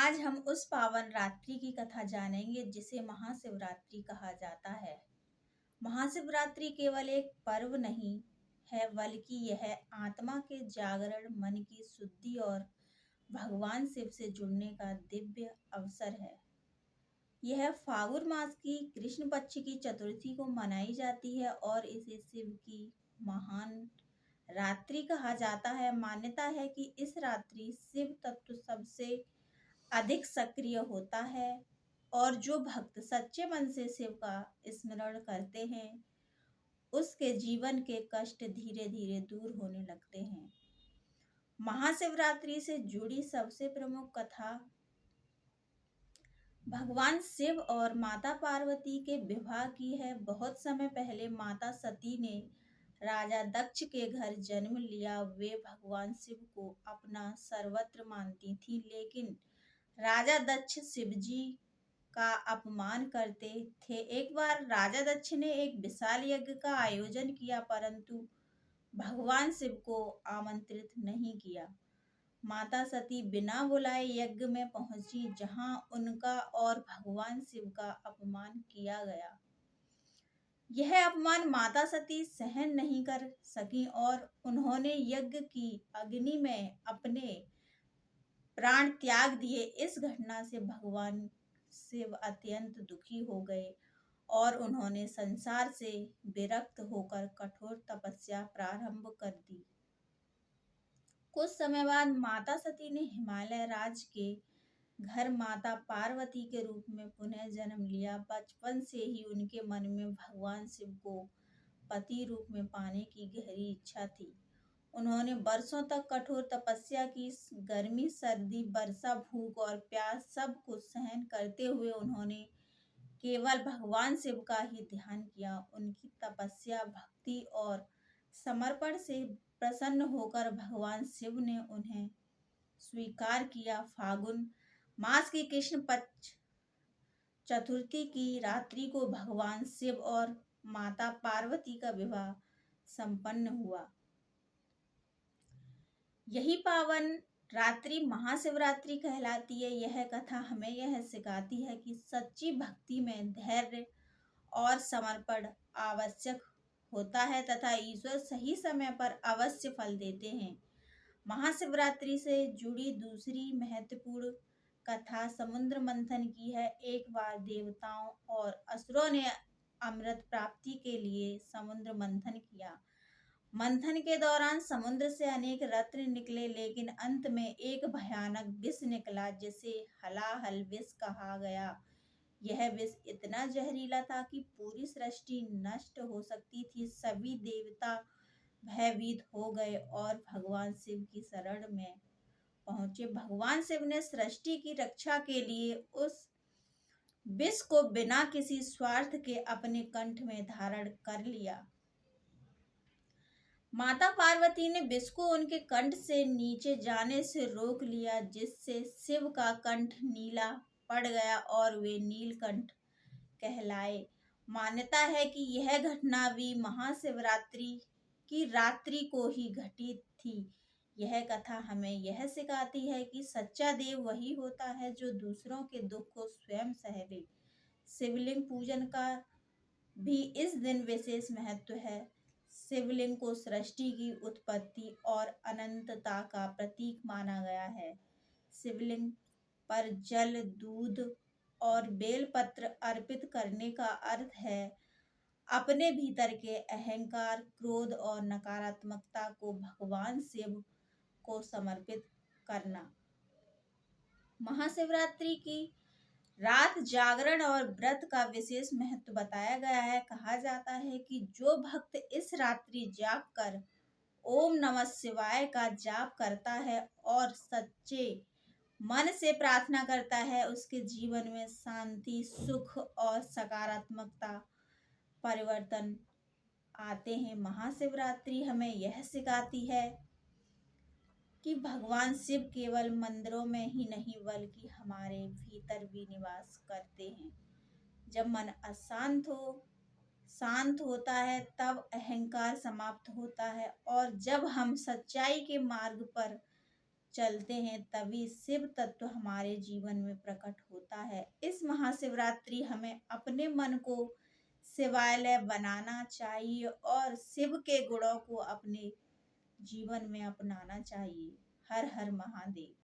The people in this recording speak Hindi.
आज हम उस पावन रात्रि की कथा जानेंगे जिसे महाशिवरात्रि कहा जाता है। महाशिवरात्रि केवल एक पर्व नहीं है, बल्कि यह आत्मा के जागरण, मन की शुद्धि और भगवान शिव से जुड़ने का दिव्य अवसर है। यह फागुन मास की कृष्ण पक्ष की चतुर्थी को मनाई जाती है और इसे शिव की महान रात्रि कहा जाता है। मान्यता है कि इस रात्रि शिव तत्व सबसे अधिक सक्रिय होता है और जो भक्त सच्चे मन से शिव का स्मरण करते हैं उसके जीवन के कष्ट धीरे धीरे दूर होने लगते हैं। महाशिवरात्रि से जुड़ी सबसे प्रमुख कथा भगवान शिव और माता पार्वती के विवाह की है। बहुत समय पहले माता सती ने राजा दक्ष के घर जन्म लिया। वे भगवान शिव को अपना सर्वत्र मानती थी, लेकिन राजा दक्ष शिवजी का अपमान करते थे। एक बार राजा दक्ष ने एक विशाल यज्ञ का आयोजन किया, परंतु भगवान शिव को आमंत्रित नहीं किया। माता सती बिना बुलाए यज्ञ में पहुंची, जहां उनका और भगवान शिव का अपमान किया गया। यह अपमान माता सती सहन नहीं कर सकी और उन्होंने यज्ञ की अग्नि में अपने प्राण त्याग दिए। इस घटना से भगवान शिव अत्यंत दुखी हो गए और उन्होंने संसार से विरक्त होकर कठोर तपस्या प्रारंभ कर दी। कुछ समय बाद माता सती ने हिमालय राज के घर माता पार्वती के रूप में पुनः जन्म लिया। बचपन से ही उनके मन में भगवान शिव को पति रूप में पाने की गहरी इच्छा थी। उन्होंने वर्षों तक कठोर तपस्या की। गर्मी, सर्दी, वर्षा, भूख और प्यास सब कुछ सहन करते हुए उन्होंने केवल भगवान शिव का ही ध्यान किया। उनकी तपस्या, भक्ति और समर्पण से प्रसन्न होकर भगवान शिव ने उन्हें स्वीकार किया। फागुन मास की कृष्ण पक्ष चतुर्थी की रात्रि को भगवान शिव और माता पार्वती का विवाह संपन्न हुआ। यही पावन रात्रि महाशिवरात्रि कहलाती है। यह कथा हमें यह सिखाती है कि सच्ची भक्ति में धैर्य और समर्पण आवश्यक होता है तथा ईश्वर सही समय पर अवश्य फल देते हैं। महाशिवरात्रि से जुड़ी दूसरी महत्वपूर्ण कथा समुद्र मंथन की है। एक बार देवताओं और असुरों ने अमृत प्राप्ति के लिए समुद्र मंथन किया। मंथन के दौरान समुद्र से अनेक रत्न निकले, लेकिन अंत में एक भयानक विष निकला जिसे हलाहल विष कहा गया। यह विष इतना जहरीला था कि पूरी सृष्टि नष्ट हो सकती थी। सभी देवता भयभीत हो गए और भगवान शिव की शरण में पहुंचे। भगवान शिव ने सृष्टि की रक्षा के लिए उस विष को बिना किसी स्वार्थ के अपने कंठ में धारण कर लिया। माता पार्वती ने विष को उनके कंठ से नीचे जाने से रोक लिया, जिससे शिव का कंठ नीला पड़ गया और वे नीलकंठ कहलाए। मान्यता है कि यह घटना भी महाशिवरात्रि की रात्रि को ही घटी थी। यह कथा हमें यह सिखाती है कि सच्चा देव वही होता है जो दूसरों के दुख को स्वयं सह ले। शिवलिंग पूजन का भी इस दिन विशेष महत्व है। शिवलिंग को सृष्टि की उत्पत्ति और अनंतता का प्रतीक माना गया है। शिवलिंग पर जल, दूध और बेलपत्र अर्पित करने का अर्थ है अपने भीतर के अहंकार, क्रोध और नकारात्मकता को भगवान शिव को समर्पित करना। महाशिवरात्रि की रात जागरण और व्रत का विशेष महत्व बताया गया है। कहा जाता है कि जो भक्त इस रात्रि जाग कर ओम नमः शिवाय का जाप करता है और सच्चे मन से प्रार्थना करता है, उसके जीवन में शांति, सुख और सकारात्मकता परिवर्तन आते हैं। महाशिवरात्रि हमें यह सिखाती है कि भगवान शिव केवल मंदिरों में ही नहीं बल्कि हमारे भीतर भी निवास करते हैं। जब मन शांत होता है तब अहंकार समाप्त होता है और जब हम सच्चाई के मार्ग पर चलते हैं तभी शिव तत्व हमारे जीवन में प्रकट होता है। इस महाशिवरात्रि हमें अपने मन को शिवालय बनाना चाहिए और शिव के गुणों को अपने जीवन में अपनाना चाहिए। हर हर महादेव।